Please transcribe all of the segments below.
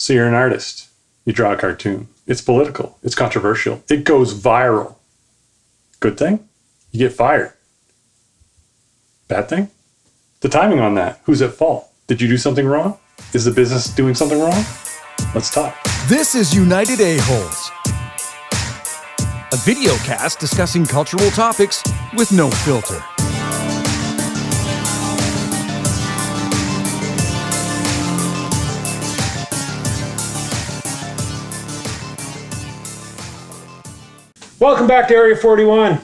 So you're an artist. You draw a cartoon. It's political. It's controversial. It goes viral. Good thing? You get fired. Bad thing? The timing on that. Who's at fault? Did you do something wrong? Is the business doing something wrong? Let's talk. This is United A-Holes, a video cast discussing cultural topics with no filter. Welcome back to Area 41,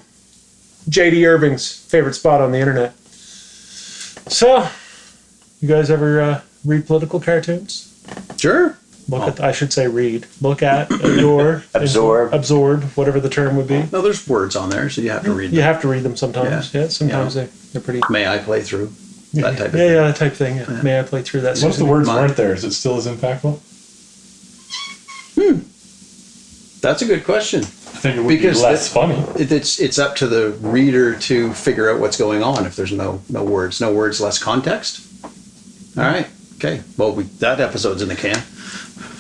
JD Irving's favorite spot on the internet. So, you guys ever read political cartoons? Sure. I should say read. Look at, adore, absorb, whatever the term would be. No, there's words on there, so you have to read them. You have to read them sometimes. Yeah, sometimes they're pretty... May I play through? That type of thing. Yeah, that type thing. Yeah. May I play through that? What if the words weren't there? Is it still as impactful? That's a good question. I think it would be less funny. It's up to the reader to figure out what's going on if there's no words. No words, less context. All right. Okay. Well, that episode's in the can.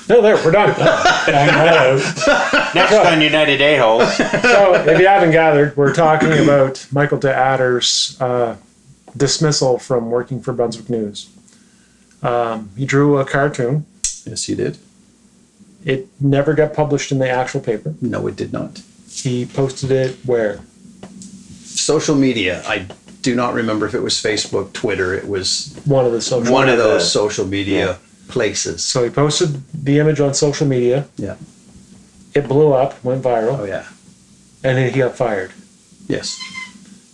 No, there, we're done. Next on United A-Holes. So, if you haven't gathered, we're talking about Michael de Adder's dismissal from working for Brunswick News. He drew a cartoon. Yes, he did. It never got published in the actual paper. No, it did not. He posted it where? Social media. I do not remember if it was Facebook, Twitter. It was one of those social media places. So he posted the image on social media. Yeah. It blew up, went viral. Oh, yeah. And then he got fired. Yes.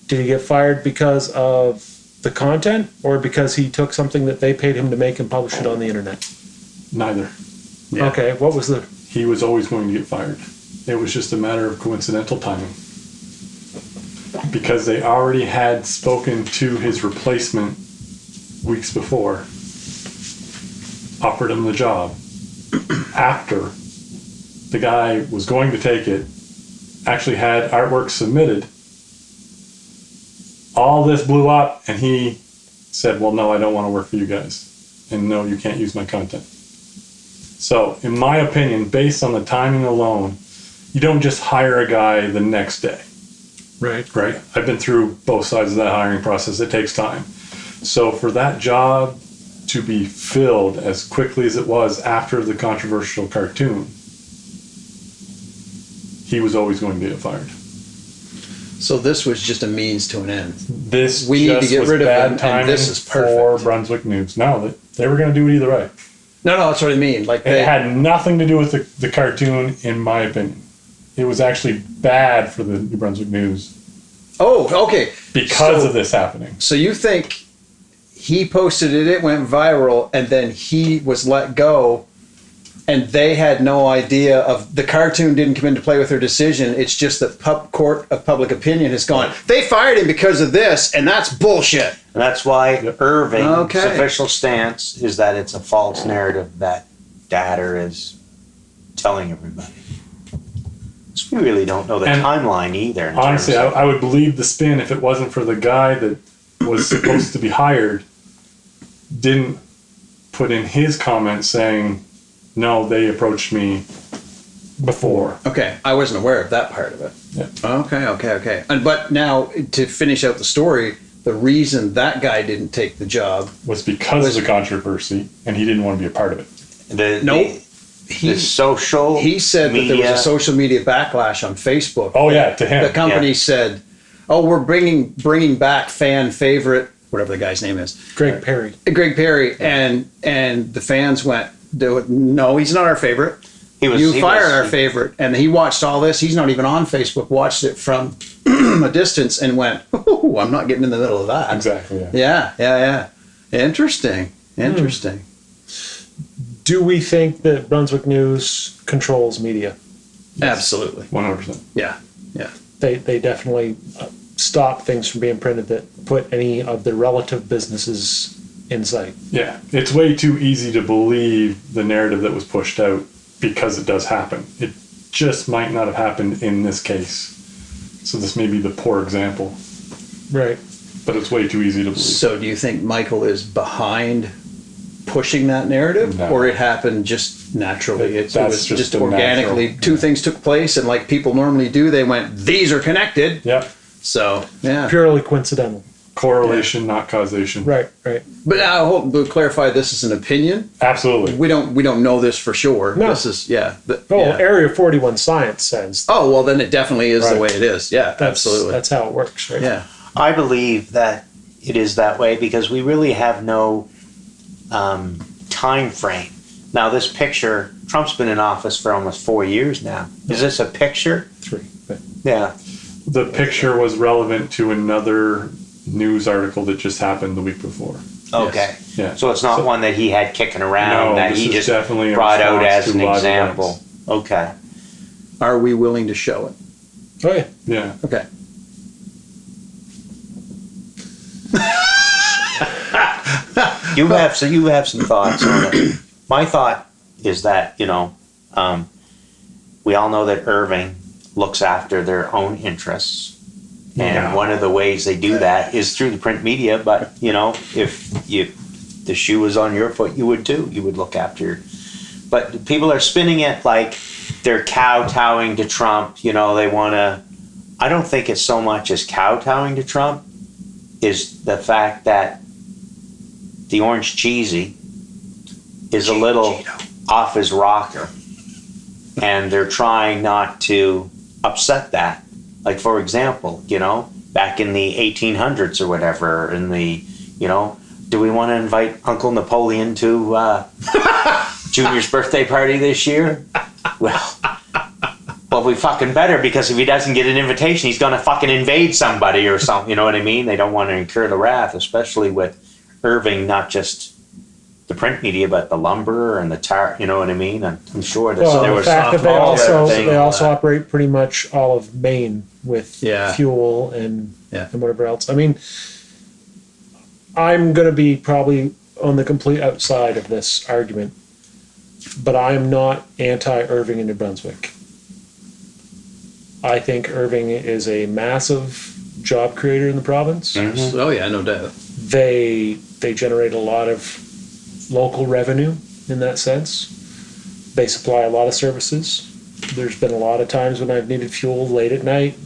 Did he get fired because of the content or because he took something that they paid him to make and publish it on the internet? Neither. Yeah. Okay, what was the... He was always going to get fired. It was just a matter of coincidental timing. Because they already had spoken to his replacement weeks before, offered him the job. After the guy was going to take it, actually had artwork submitted, all this blew up, and he said, well, no, I don't want to work for you guys. And no, you can't use my content. So, in my opinion, based on the timing alone, you don't just hire a guy the next day. Right. I've been through both sides of that hiring process. It takes time. So for that job to be filled as quickly as it was after the controversial cartoon, he was always going to get fired. So this was just a means to an end. We need to get rid of him, and this is perfect for Brunswick News. No, they were going to do it either way. No, that's what I mean. Like it had nothing to do with the cartoon, in my opinion. It was actually bad for the New Brunswick News. Oh, okay. Because of this happening. So you think he posted it went viral, and then he was let go, and they had no idea of the cartoon didn't come into play with their decision. It's just that court of public opinion has gone, they fired him because of this, and that's bullshit. And that's why Irving's official stance is that it's a false narrative that Dadder is telling everybody. So we really don't know the timeline either. Honestly, I would believe the spin if it wasn't for the guy that was supposed to be hired didn't put in his comment saying, no, they approached me before. Okay, I wasn't aware of that part of it. Yeah. Okay. But now, to finish out the story, the reason that guy didn't take the job was because of the controversy, and he didn't want to be a part of it. He said that there was a social media backlash on Facebook. Oh yeah, to him. The company said, "Oh, we're bringing back fan favorite, whatever the guy's name is, Greg Perry, and the fans went, no, he's not our favorite. You fired our favorite." And he watched all this. He's not even on Facebook. Watched it from a distance and went, "Oh, I'm not getting in the middle of that." Exactly. Yeah. Interesting. Do we think that Brunswick News controls media? Yes. Absolutely. 100%. Yeah. They definitely stop things from being printed that put any of the relative businesses in sight. Yeah. It's way too easy to believe the narrative that was pushed out because it does happen. It just might not have happened in this case. So this may be the poor example. Right. But it's way too easy to believe. So do you think Michael is behind pushing that narrative, No. or it happened just naturally. It That's was just just the organically. natural- Two things took place, and like people normally do, they went, "These are connected." Yeah. So yeah. Purely coincidental. Correlation, not causation. Right, right. But I hope to clarify, this is an opinion. Absolutely. We don't know this for sure. No. This is yeah. Oh, yeah. Area 41 science says Oh well, then it definitely is the Right. way it is. Yeah, absolutely. That's how it works, right? Yeah. I believe that it is that way because we really have no time frame. Now, this picture, Trump's been in office for almost 4 years now. Is this a picture? 3. But Yeah. The picture was relevant to another news article that just happened the week before. Okay. Yeah. So it's not one that he had kicking around No, that this he is just definitely a brought out response as to an live example. events. Okay. Are we willing to show it? oh yeah. Yeah. Okay. You have some thoughts on it. My thought is that we all know that Irving looks after their own interests, and Yeah. one of the ways they do that is through the print media. But if the shoe was on your foot, you would too. You would look after. But people are spinning it like they're kowtowing to Trump. They want to. I don't think it's so much as kowtowing to Trump is the fact that the orange cheesy is a little off his rocker, and they're trying not to upset that. Like, for example, back in the 1800s or whatever, in the, do we want to invite Uncle Napoleon to Junior's birthday party this year? Well, we fucking better, because if he doesn't get an invitation, he's going to fucking invade somebody or something. You know what I mean? They don't want to incur the wrath, especially with Irving, not just the print media, but the lumber and the tar. You know what I mean? I'm sure that Well, there the was fact that all everything. they also operate pretty much all of Maine with Yeah. fuel and Yeah. and whatever else. I mean, I'm going to be probably on the complete outside of this argument, but I am not anti-Irving in New Brunswick. I think Irving is a massive job creator in the province. Oh yeah, no doubt. They generate a lot of local revenue in that sense. They supply a lot of services. There's been a lot of times when I've needed fuel late at night.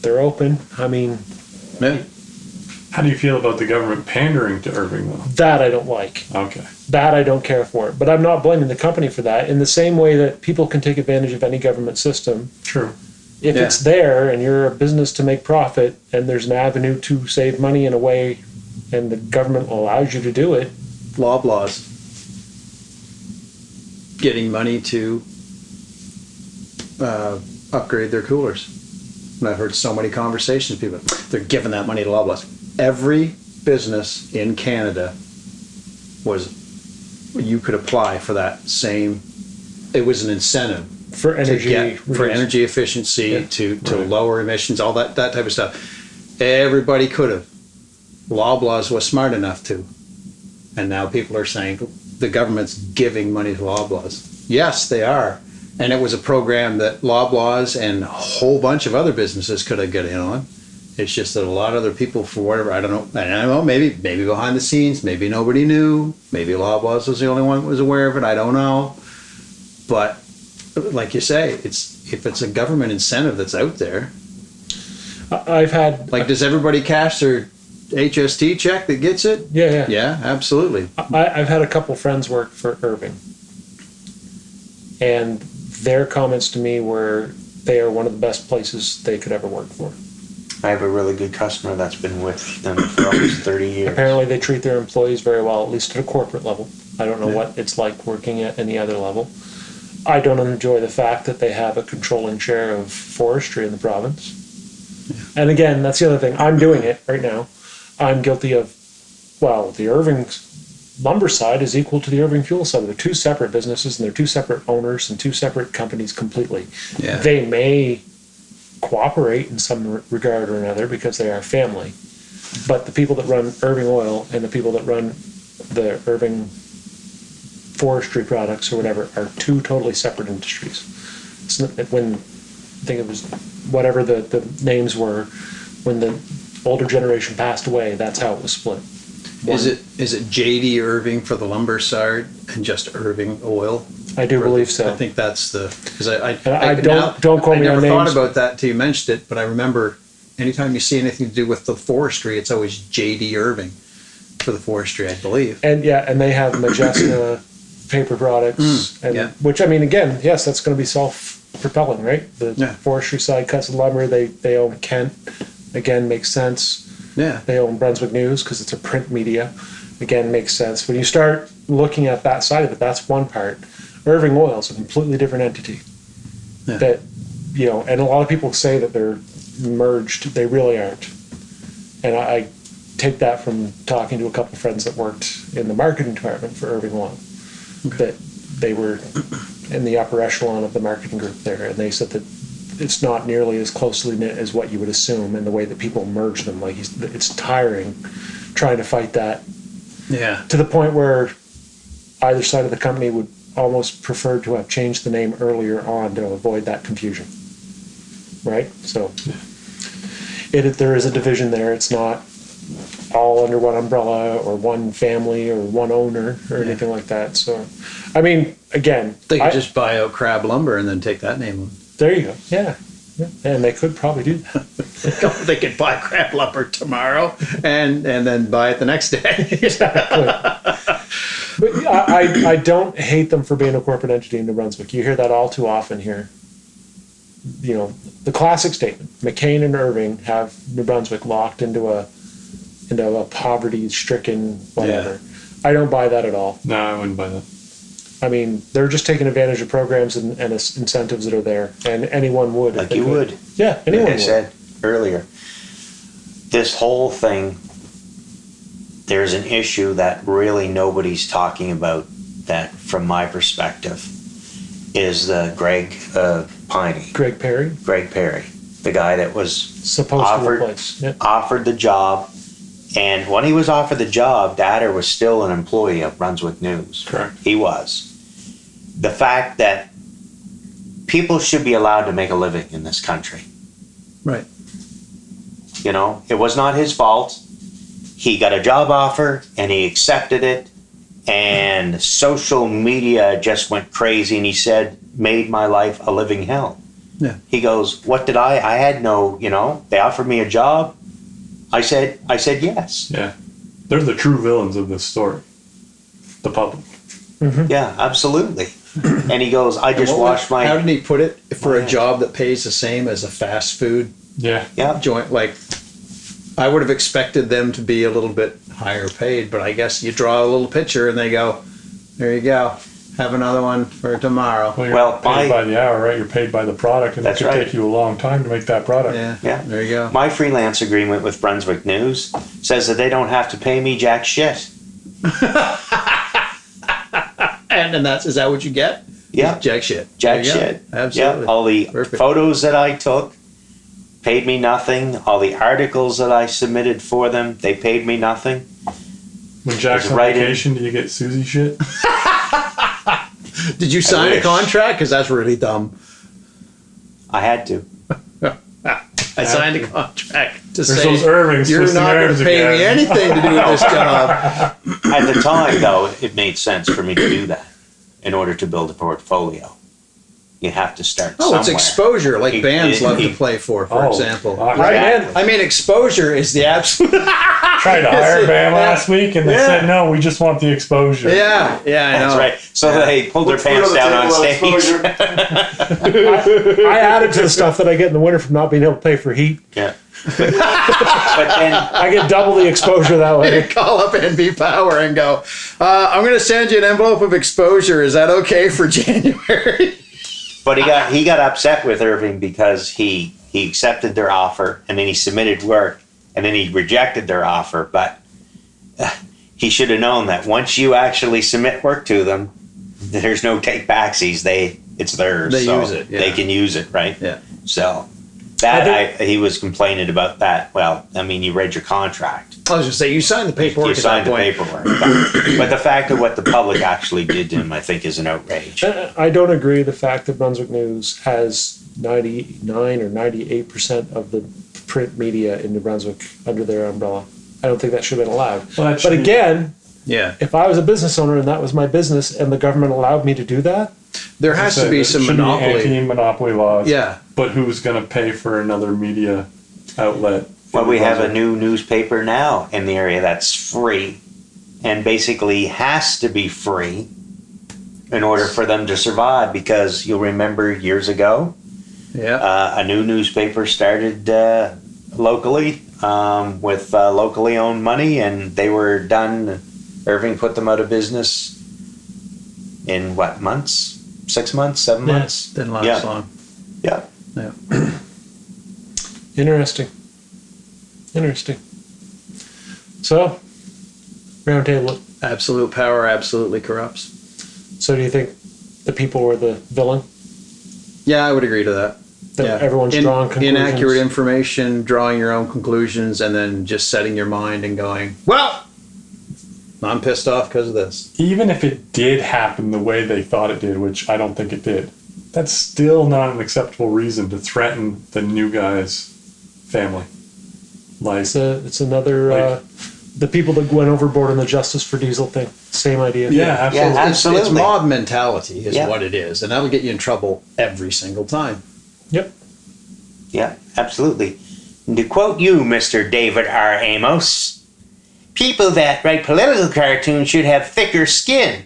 They're open. I mean, Yeah. How do you feel about the government pandering to Irving, though? that I don't like. Okay. That I don't care for. But I'm not blaming the company for that. In the same way that people can take advantage of any government system, True. if Yeah. it's there and you're a business to make profit and there's an avenue to save money in a way and the government allows you to do it, Loblaws getting money to upgrade their coolers. And I've heard so many conversations. People, they're giving that money to Loblaws. Every business in Canada you could apply for that same. It was an incentive for energy, for energy efficiency, Yeah. to Right. lower emissions, all that type of stuff. Everybody could have. Loblaws was smart enough to. And now people are saying the government's giving money to Loblaws. Yes, they are. And it was a program that Loblaws and a whole bunch of other businesses could have got in on. It's just that a lot of other people, for whatever, I don't know, maybe behind the scenes, maybe nobody knew, maybe Loblaws was the only one that was aware of it, I don't know. But like you say, if it's a government incentive that's out there, I've had, like, does everybody cash their HST check that gets it? yeah. Yeah, absolutely. I've had a couple friends work for Irving, and their comments to me were they are one of the best places they could ever work for. I have a really good customer that's been with them for almost 30 years. Apparently they treat their employees very well, at least at a corporate level. I don't know what it's like working at any other level. I don't enjoy the fact that they have a controlling share of forestry in the province. And again, that's the other thing. I'm doing it right now. I'm guilty of, the Irving lumber side is equal to the Irving fuel side. They're two separate businesses and they're two separate owners and two separate companies completely. Yeah. They may cooperate in some regard or another because they are family. But the people that run Irving Oil and the people that run the Irving forestry products or whatever are two totally separate industries. It's not, when I think it was whatever the names were, when the older generation passed away, that's how it was split. Is it JD Irving for the lumber side and just Irving oil? I do believe so. I think that's because don't quote me on I never thought names. about that until you mentioned it, but I remember anytime you see anything to do with the forestry, it's always JD Irving for the forestry, I believe. And they have Majesna paper products, which I mean, again, yes, that's going to be self-propelling, right? The forestry side cuts and lumber. They own Kent, again, makes sense. Yeah. They own Brunswick News because it's a print media, again, makes sense. When you start looking at that side of it, that's one part. Irving Oil is a completely different entity. Yeah. That, and a lot of people say that they're merged. They really aren't. And I take that from talking to a couple of friends that worked in the marketing department for Irving Oil. That they were in the upper echelon of the marketing group there, and they said that it's not nearly as closely knit as what you would assume in the way that people merge them. Like it's tiring trying to fight that. Yeah. To the point where either side of the company would almost prefer to have changed the name earlier on to avoid that confusion. Right? So there is a division there. It's not all under one umbrella or one family or one owner or anything like that. So, I mean, again, They could just buy out Crab Lumber and then take that name on. there you go. Yeah. And they could probably do that. They could buy Crab Lumber tomorrow and then buy it the next day. Exactly. But I don't hate them for being a corporate entity in New Brunswick. You hear that all too often here. The classic statement: McCain and Irving have New Brunswick locked into a poverty-stricken whatever. Yeah. I don't buy that at all. No, I wouldn't buy that. I mean, they're just taking advantage of programs and incentives that are there, and anyone would. Like you would. Yeah, anyone would. Like I said earlier, this whole thing, there's an issue that really nobody's talking about that, from my perspective, is the Greg Perry, the guy that was supposed to replace. Yep. Offered the job. And when he was offered the job, Datter was still an employee of Brunswick News. Correct. He was. The fact that people should be allowed to make a living in this country. Right. It was not his fault. He got a job offer and he accepted it. And social media just went crazy, and he said, made my life a living hell. Yeah. He goes, what did I had no, they offered me a job. I said yes. Yeah. They're the true villains of this story. The public. Mm-hmm. Yeah, absolutely. And he goes, I just washed my... How did he put it? For a job that pays the same as a fast food joint, like, I would have expected them to be a little bit higher paid, but I guess you draw a little picture and they go, there you go. Have another one for tomorrow. Well, you're paid by the hour, right? You're paid by the product, and it could take you a long time to make that product. Yeah. There you go. My freelance agreement with Brunswick News says that they don't have to pay me jack shit. And is that what you get? Yeah. Jack shit. Jack shit. Absolutely. Yeah. All the photos that I took paid me nothing. All the articles that I submitted for them, they paid me nothing. When Jack's on vacation, do you get Susie shit? Did you sign a contract? Because that's really dumb. I had to. I signed a contract to There's say those Irvings you're not going to pay me anything to do this job. At the time, though, it made sense for me to do that in order to build a portfolio. You have to start somewhere. It's exposure, like bands love to play for example. I mean, exposure is the absolute... Tried to hire a band last week, and they said, no, we just want the exposure. Yeah, I know. That's right. So they pulled their pants down on stage. I added to the stuff that I get in the winter from not being able to pay for heat. Yeah. But then I get double the exposure that way. You call up NB Power and go, I'm going to send you an envelope of exposure. Is that okay for January? But he got upset with Irving because he accepted their offer, and then he submitted work, and then he rejected their offer. But he should have known that once you actually submit work to them, there's no take backsies. It's theirs. They use it. Yeah. They can use it, right? Yeah. So he was complaining about that. Well, I mean, you read your contract. I was just saying, you signed the paperwork. You signed the paperwork. But the fact of what the public actually did to him, I think, is an outrage. I don't agree. The fact that Brunswick News has 99 or 98% of the print media in New Brunswick under their umbrella. I don't think that should have been allowed. Well, that but should be- again, Yeah. if I was a business owner and that was my business and the government allowed me to do that, There has to be There some should monopoly. anti-monopoly laws. Yeah. But who's going to pay for another media outlet? Well, we have a new newspaper now in the area that's free and basically has to be free in order for them to survive, because you'll remember years ago, Yeah. a new newspaper started locally with locally owned money, and they were done. Irving put them out of business in what, months? 6 months, 7 Yeah. months? Didn't last Yeah. long. Yeah. Yeah. interesting. Interesting. So, roundtable. Absolute power absolutely corrupts. So, do you think the people were the villain? Yeah, I would agree to that. That Yeah. everyone's drawing conclusions? Inaccurate information, drawing your own conclusions, and then just setting your mind and going, well, I'm pissed off because of this. Even if it did happen the way they thought it did, which I don't think it did, that's still not an acceptable reason to threaten the new guy's family. Like, It's another the people that went overboard on the justice for diesel thing. Same idea. yeah, absolutely. Yeah, It's absolutely. mob mentality is Yeah. what it is, and that'll get you in trouble every single time. Yep. Yeah, absolutely. And to quote you, Mr. David R. Amos, people that write political cartoons should have thicker skin.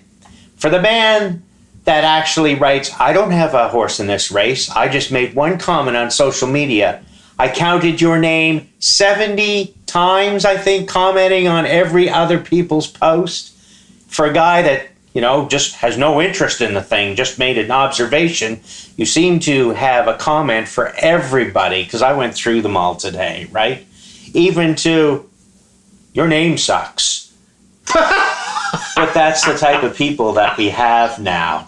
For the man that actually writes, I don't have a horse in this race, I just made one comment on social media. I counted your name 70 times, I think, commenting on every other people's post. For a guy that, just has no interest in the thing, just made an observation, you seem to have a comment for everybody, because I went through them all today, right? Even to, your name sucks. But that's the type of people that we have now,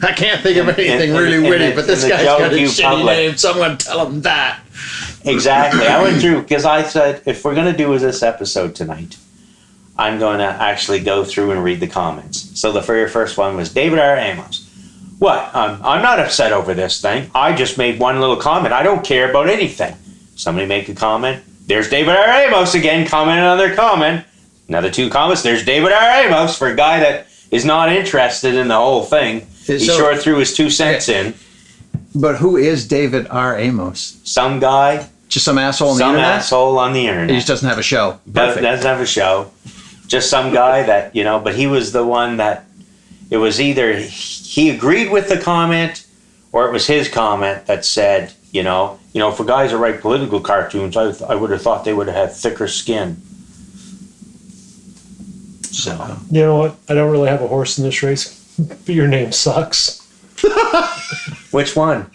I can't think of anything And- really and witty, the- but this and the guy's got a joke you shitty public. name. Someone tell him that. Exactly. I went through, because I said, if we're going to do this episode tonight, I'm going to actually go through and read the comments. So the very first one was David R. Amos. What? I'm not upset over this thing. I just made one little comment. I don't care about anything. Somebody make a comment. There's David R. Amos again commenting on their comment. Another 2 comments. There's David R. Amos for a guy that is not interested in the whole thing. He So- sure threw his 2 cents in. But who is David R. Amos? Some guy, Just some asshole on the some internet? asshole on the internet. He just doesn't have a show. Perfect. Doesn't have a show. Just some guy that, but he was the one that, it was either he agreed with the comment or it was his comment that said, for guys that write political cartoons, I would have thought they would have had thicker skin. So, You know what? I don't really have a horse in this race, but your name sucks. which one?